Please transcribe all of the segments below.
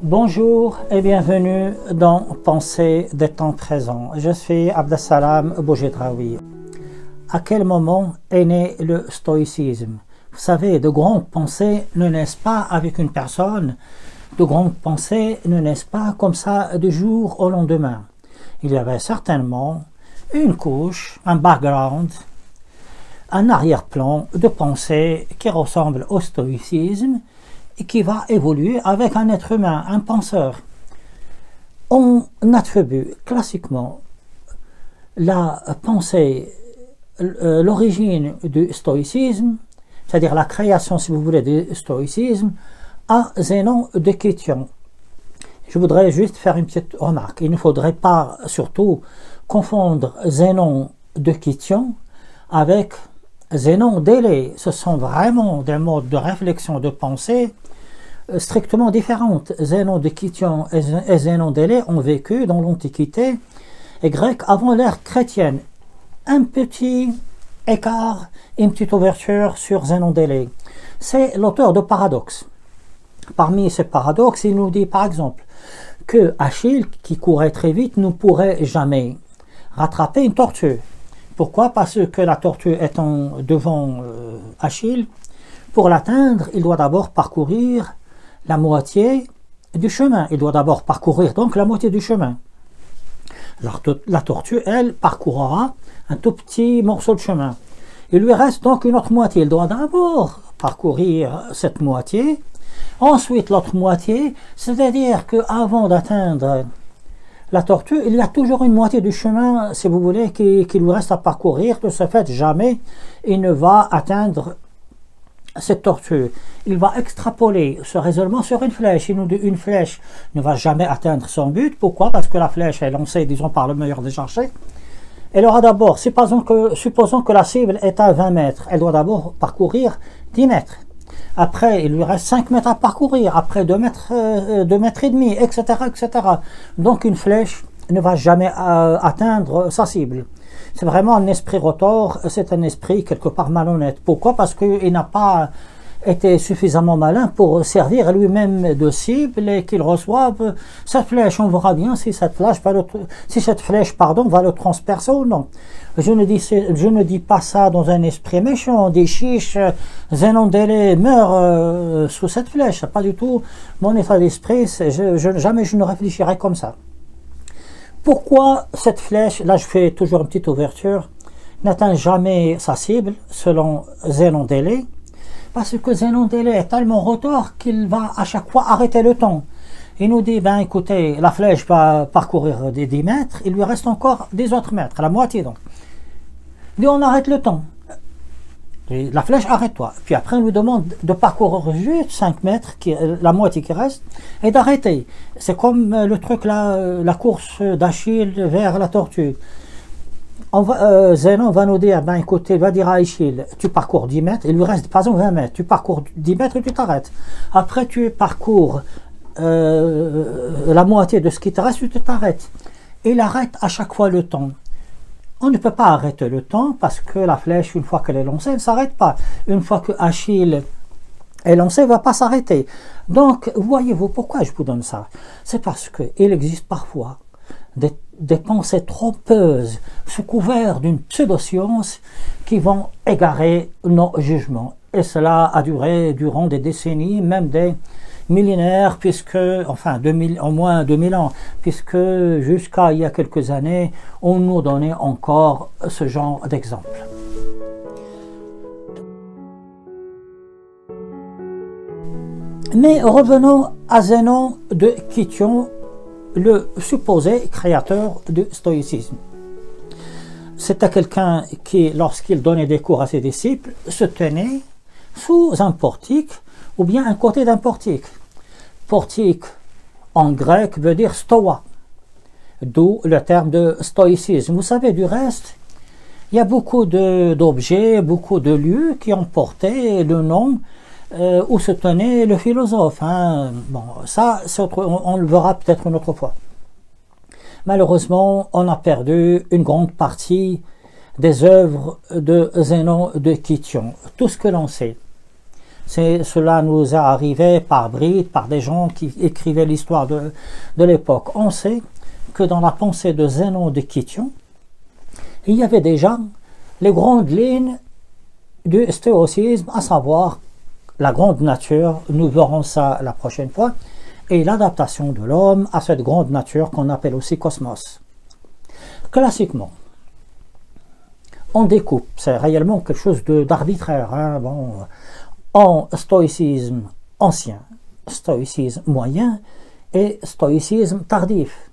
Bonjour et bienvenue dans Pensée des temps présents. Je suis Abdessalam Boujedraoui. À quel moment est né le stoïcisme? Vous savez, de grandes pensées ne naissent pas avec une personne, de grandes pensées ne naissent pas comme ça du jour au lendemain. Il y avait certainement une couche, un background, un arrière-plan de pensée qui ressemble au stoïcisme et qui va évoluer avec un être humain, un penseur. On attribue classiquement la pensée, l'origine du stoïcisme, c'est-à-dire la création, si vous voulez, du stoïcisme, à Zénon de Kition. Je voudrais juste faire une petite remarque. Il ne faudrait pas surtout confondre Zénon de Kition avec Zénon d'Élée. Ce sont vraiment des modes de réflexion, de pensée strictement différentes. Zénon de Kition et Zénon d'Élée ont vécu dans l'Antiquité grecque avant l'ère chrétienne. Un petit écart, une petite ouverture sur Zénon d'Élée. C'est l'auteur de Paradoxes. Parmi ces paradoxes, il nous dit par exemple que Achille, qui courait très vite, ne pourrait jamais rattraper une tortue. Pourquoi? Parce que la tortue étant devant Achille, pour l'atteindre, il doit d'abord parcourir la moitié du chemin. Il doit d'abord parcourir donc la moitié du chemin. La tortue, elle, parcourra un tout petit morceau de chemin. Il lui reste donc une autre moitié. Il doit d'abord parcourir cette moitié, ensuite l'autre moitié, c'est-à-dire qu'avant d'atteindre la tortue, il y a toujours une moitié du chemin, si vous voulez, qui lui reste à parcourir. De ce fait, jamais il ne va atteindre cette tortue. Il va extrapoler ce raisonnement sur une flèche. Il nous dit une flèche ne va jamais atteindre son but. Pourquoi? Parce que la flèche est lancée, disons, par le meilleur des archers. Elle aura d'abord, supposons que la cible est à 20 mètres, elle doit d'abord parcourir 10 mètres. Après, il lui reste 5 mètres à parcourir, après 2 mètres et demi, etc., etc. Donc une flèche ne va jamais atteindre sa cible. C'est vraiment un esprit rotor, c'est un esprit quelque part malhonnête. Pourquoi? Parce qu'il n'a pas été suffisamment malin pour servir lui-même de cible et qu'il reçoive cette flèche. On verra bien si cette flèche va le transpercer ou non. Je ne dis pas ça dans un esprit méchant, des chiches, Zénon d'Élée meurt sous cette flèche. Pas du tout mon état d'esprit, jamais je ne réfléchirai comme ça. Pourquoi cette flèche, là je fais toujours une petite ouverture, n'atteint jamais sa cible selon Zénon d'Élée? Parce que Zénon d'Élée est tellement rotor qu'il va à chaque fois arrêter le temps. Il nous dit, ben écoutez, la flèche va parcourir des 10 mètres, il lui reste encore des autres mètres, la moitié donc. Il dit, on arrête le temps. Et la flèche, arrête-toi. Puis après, on lui demande de parcourir juste 5 mètres, la moitié qui reste, et d'arrêter. C'est comme le truc là, la course d'Achille vers la tortue. Zénon va nous dire, ben écoutez, il va dire à Achille, tu parcours 10 mètres, il lui reste par exemple 20 mètres, tu parcours 10 mètres et tu t'arrêtes. Après tu parcours la moitié de ce qui te reste, tu t'arrêtes. Il arrête à chaque fois le temps. On ne peut pas arrêter le temps parce que la flèche, une fois qu'elle est lancée, elle ne s'arrête pas. Une fois que Achille est lancé, elle ne va pas s'arrêter. Donc, voyez-vous, pourquoi je vous donne ça? C'est parce qu'il existe parfois des pensées trompeuses sous couvert d'une pseudo-science qui vont égarer nos jugements. Et cela a duré durant des décennies, même des millénaires, au moins 2000 ans, puisque jusqu'à il y a quelques années, on nous donnait encore ce genre d'exemple. Mais revenons à Zénon de Kition, le supposé créateur du stoïcisme. C'était quelqu'un qui, lorsqu'il donnait des cours à ses disciples, se tenait sous un portique ou bien à côté d'un portique. Portique en grec veut dire stoa, d'où le terme de stoïcisme. Vous savez, du reste, il y a beaucoup d'objets, beaucoup de lieux qui ont porté le nom où se tenait le philosophe. Hein. Bon, ça, on le verra peut-être une autre fois. Malheureusement, on a perdu une grande partie des œuvres de Zénon de Kition. Tout ce que l'on sait. Cela nous est arrivé par bribes, par des gens qui écrivaient l'histoire de l'époque. On sait que dans la pensée de Zénon de Kition, il y avait déjà les grandes lignes du stoïcisme, à savoir la grande nature, nous verrons ça la prochaine fois, et l'adaptation de l'homme à cette grande nature qu'on appelle aussi cosmos. Classiquement, on découpe, c'est réellement quelque chose d'arbitraire, hein, bon, en stoïcisme ancien, stoïcisme moyen et stoïcisme tardif.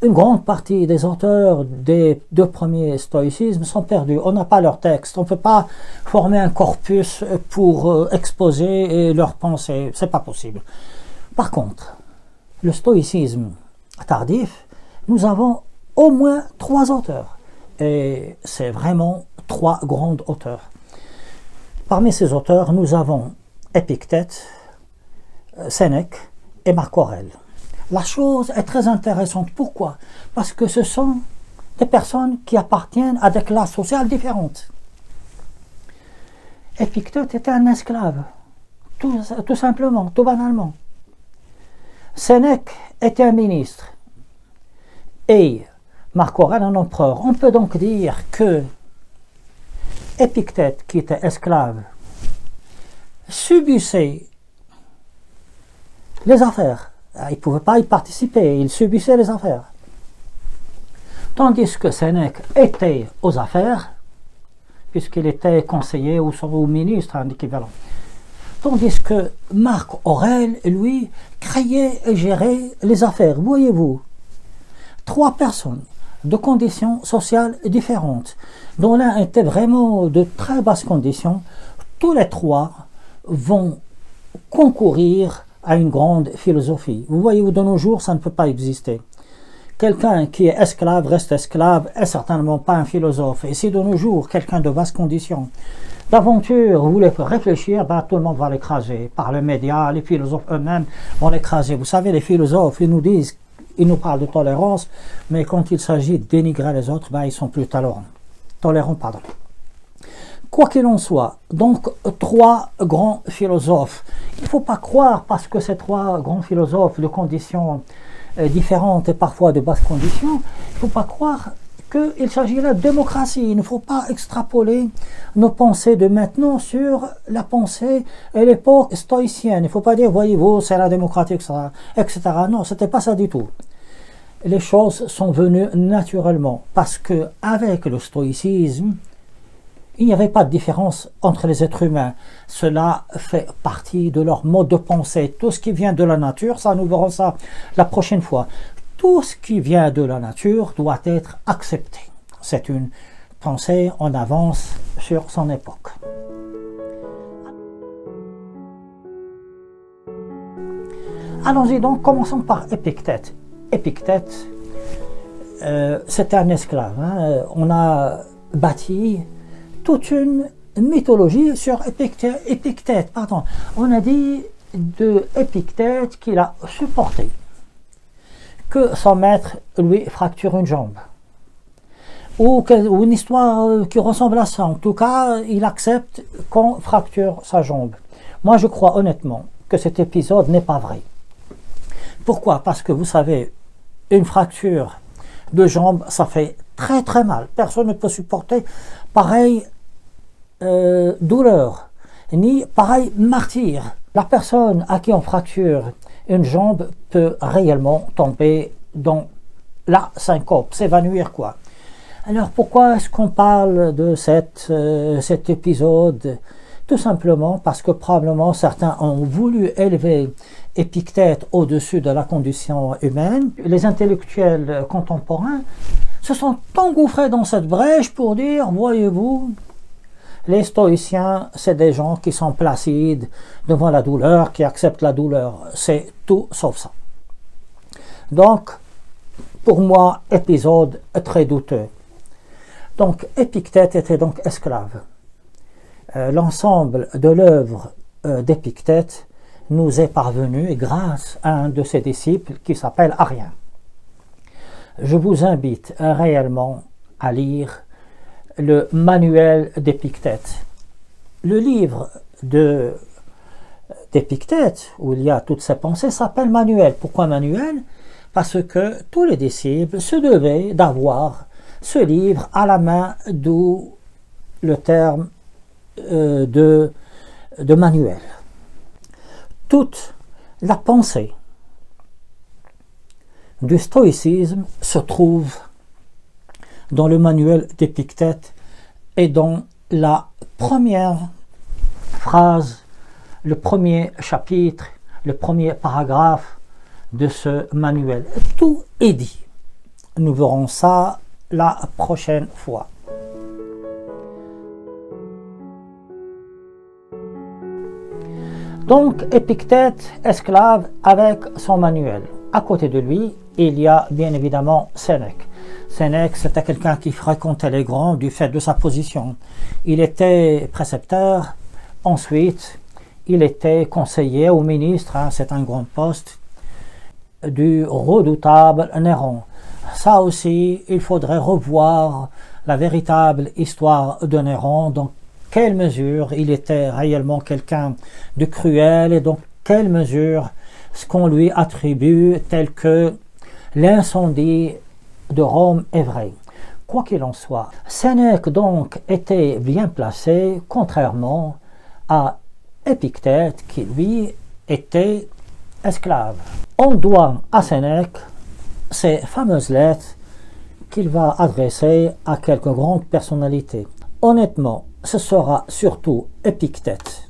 Une grande partie des auteurs des deux premiers stoïcismes sont perdus. On n'a pas leur texte. On ne peut pas former un corpus pour exposer leurs pensées. C'est pas possible. Par contre, le stoïcisme tardif, nous avons au moins 3 auteurs. Et c'est vraiment 3 grands auteurs. Parmi ces auteurs, nous avons Épictète, Sénèque et Marc Aurèle. La chose est très intéressante. Pourquoi? Parce que ce sont des personnes qui appartiennent à des classes sociales différentes. Épictète était un esclave, tout simplement, tout banalement. Sénèque était un ministre et Marc Aurèle un empereur. On peut donc dire que Épictète, qui était esclave, subissait les affaires. Il ne pouvait pas y participer, il subissait les affaires. Tandis que Sénèque était aux affaires, puisqu'il était conseiller ou ministre, un équivalent. Tandis que Marc Aurèle, lui, créait et gérait les affaires. Voyez-vous, 3 personnes de conditions sociales différentes, dont l'un était vraiment de très basses conditions, tous les 3 vont concourir à une grande philosophie. Vous voyez, de nos jours, ça ne peut pas exister. Quelqu'un qui est esclave reste esclave, est certainement pas un philosophe. Et si de nos jours, quelqu'un de basse condition, d'aventure, voulait réfléchir, ben, tout le monde va l'écraser. Par les médias, les philosophes eux-mêmes vont l'écraser. Vous savez, les philosophes, ils nous disent, ils nous parlent de tolérance, mais quand il s'agit de dénigrer les autres, ben, ils sont plus tolérants, pardon. Quoi qu'il en soit, donc 3 grands philosophes. Il ne faut pas croire, parce que ces 3 grands philosophes de conditions différentes et parfois de basses conditions, il ne faut pas croire qu'il s'agit là de démocratie. Il ne faut pas extrapoler nos pensées de maintenant sur la pensée et l'époque stoïcienne. Il ne faut pas dire, voyez-vous, c'est la démocratie, etc. Non, ce n'était pas ça du tout. Les choses sont venues naturellement, parce qu'avec le stoïcisme, il n'y avait pas de différence entre les êtres humains. Cela fait partie de leur mode de pensée. Tout ce qui vient de la nature, ça nous verrons ça la prochaine fois. Tout ce qui vient de la nature doit être accepté. C'est une pensée en avance sur son époque. Allons-y donc, commençons par Épictète. Épictète, c'était un esclave. Hein. On a bâti toute une mythologie sur Épictète. Pardon. On a dit de Épictète qu'il a supporté que son maître lui fracture une jambe. Ou une histoire qui ressemble à ça. En tout cas, il accepte qu'on fracture sa jambe. Moi, je crois honnêtement que cet épisode n'est pas vrai. Pourquoi? Parce que vous savez, une fracture de jambe, ça fait très très mal. Personne ne peut supporter pareille douleur, ni pareil martyre. La personne à qui on fracture une jambe peut réellement tomber dans la syncope, s'évanouir quoi. Alors pourquoi est-ce qu'on parle de cet épisode? Tout simplement parce que probablement certains ont voulu élever Épictète au-dessus de la condition humaine. Les intellectuels contemporains se sont engouffrés dans cette brèche pour dire, voyez-vous, les stoïciens, c'est des gens qui sont placides devant la douleur, qui acceptent la douleur. C'est tout sauf ça. Donc, pour moi, épisode très douteux. Donc, Épictète était donc esclave. L'ensemble de l'œuvre d'Épictète nous est parvenu grâce à un de ses disciples qui s'appelle Arien. Je vous invite réellement à lire le manuel d'Épictète. Le livre d'Épictète, où il y a toutes ces pensées, s'appelle Manuel. Pourquoi Manuel? Parce que tous les disciples se devaient d'avoir ce livre à la main, d'où le terme de manuel. Toute la pensée du stoïcisme se trouve dans le manuel d'Épictète et dans la première phrase, le premier chapitre, le premier paragraphe de ce manuel. Tout est dit. Nous verrons ça la prochaine fois. Donc, Épictète, esclave avec son manuel. À côté de lui, il y a bien évidemment Sénèque. Sénèque, c'était quelqu'un qui fréquentait les grands du fait de sa position. Il était précepteur, ensuite, il était conseiller au ministre, c'est un grand poste, du redoutable Néron. Ça aussi, il faudrait revoir la véritable histoire de Néron, dans quelle mesure il était réellement quelqu'un de cruel et dans quelle mesure ce qu'on lui attribue tel que l'incendie de Rome est vrai. Quoi qu'il en soit, Sénèque donc était bien placé, contrairement à Épictète qui lui était esclave. On doit à Sénèque ces fameuses lettres qu'il va adresser à quelques grandes personnalités. Honnêtement, ce sera surtout Épictète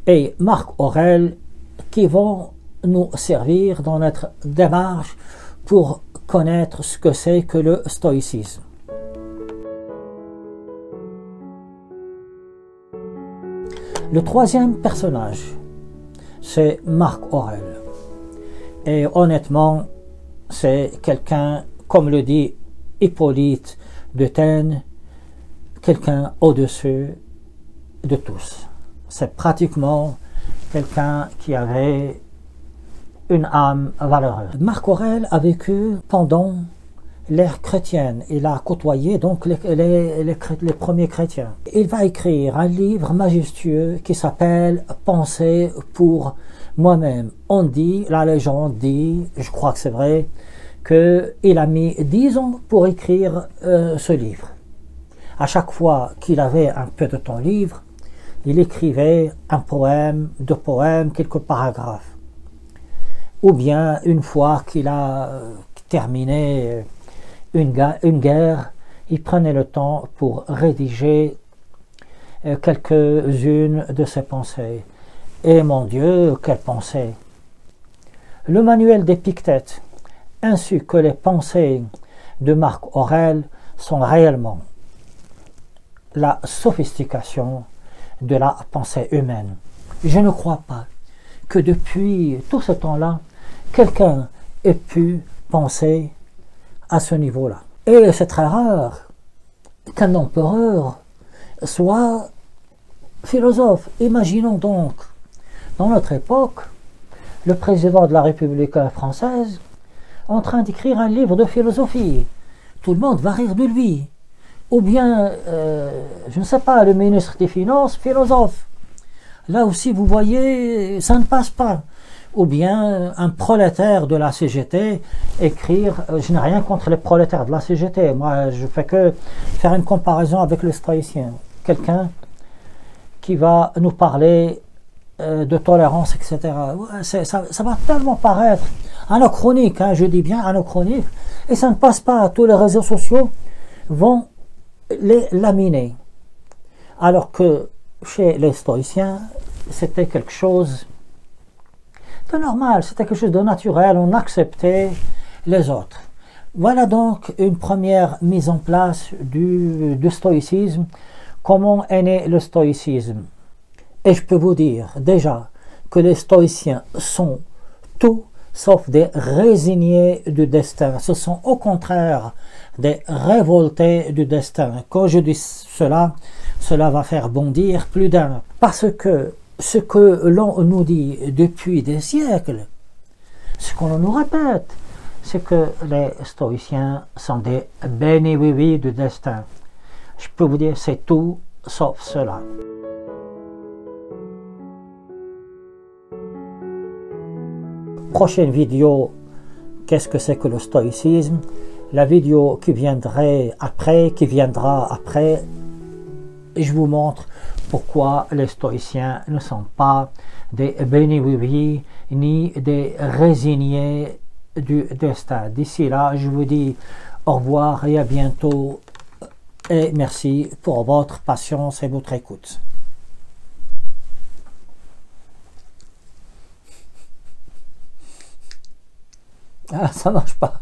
et Marc Aurèle qui vont nous servir dans notre démarche pour connaître ce que c'est que le stoïcisme. Le troisième personnage, c'est Marc Aurèle. Et honnêtement, c'est quelqu'un, comme le dit Hippolyte de Thènes, quelqu'un au-dessus de tous. C'est pratiquement quelqu'un qui avait une âme valeureuse. Marc Aurèle a vécu pendant l'ère chrétienne. Il a côtoyé donc les premiers chrétiens. Il va écrire un livre majestueux qui s'appelle « Penser pour moi-même ». On dit, la légende dit, je crois que c'est vrai, qu'il a mis 10 ans pour écrire ce livre. À chaque fois qu'il avait un peu de temps libre, il écrivait un poème, 2 poèmes, quelques paragraphes. Ou bien, une fois qu'il a terminé une guerre, il prenait le temps pour rédiger quelques-unes de ses pensées. Et mon Dieu, quelles pensées! Le manuel d'Épictète, ainsi que les pensées de Marc Aurèle, sont réellement la sophistication de la pensée humaine. Je ne crois pas que depuis tout ce temps-là, quelqu'un ait pu penser à ce niveau-là. Et c'est très rare qu'un empereur soit philosophe. Imaginons donc, dans notre époque, le président de la République française en train d'écrire un livre de philosophie. Tout le monde va rire de lui. Ou bien, je ne sais pas, le ministre des Finances, philosophe. Là aussi, vous voyez, ça ne passe pas. Ou bien, un prolétaire de la CGT écrire, je n'ai rien contre les prolétaires de la CGT, moi je fais que faire une comparaison avec le stoïcien. Quelqu'un qui va nous parler de tolérance, etc. Ça va tellement paraître anachronique, je dis bien anachronique, et ça ne passe pas. Tous les réseaux sociaux vont les laminer. Alors que chez les stoïciens, c'était quelque chose de normal, c'était quelque chose de naturel, on acceptait les autres. Voilà donc une première mise en place du stoïcisme. Comment est né le stoïcisme? Et je peux vous dire déjà que les stoïciens sont tout sauf des résignés du destin. Ce sont au contraire des révoltés du destin. Quand je dis cela, cela va faire bondir plus d'un. Parce que ce que l'on nous dit depuis des siècles, ce qu'on nous répète, c'est que les stoïciens sont des béni-oui-oui du destin. Je peux vous dire, c'est tout sauf cela. prochaine vidéo, qu'est-ce que c'est que le stoïcisme? La vidéo qui viendra après, je vous montre pourquoi les stoïciens ne sont pas des béni-oui-oui ni des résignés du destin. D'ici là, je vous dis au revoir et à bientôt et merci pour votre patience et votre écoute. Ah, ça marche pas.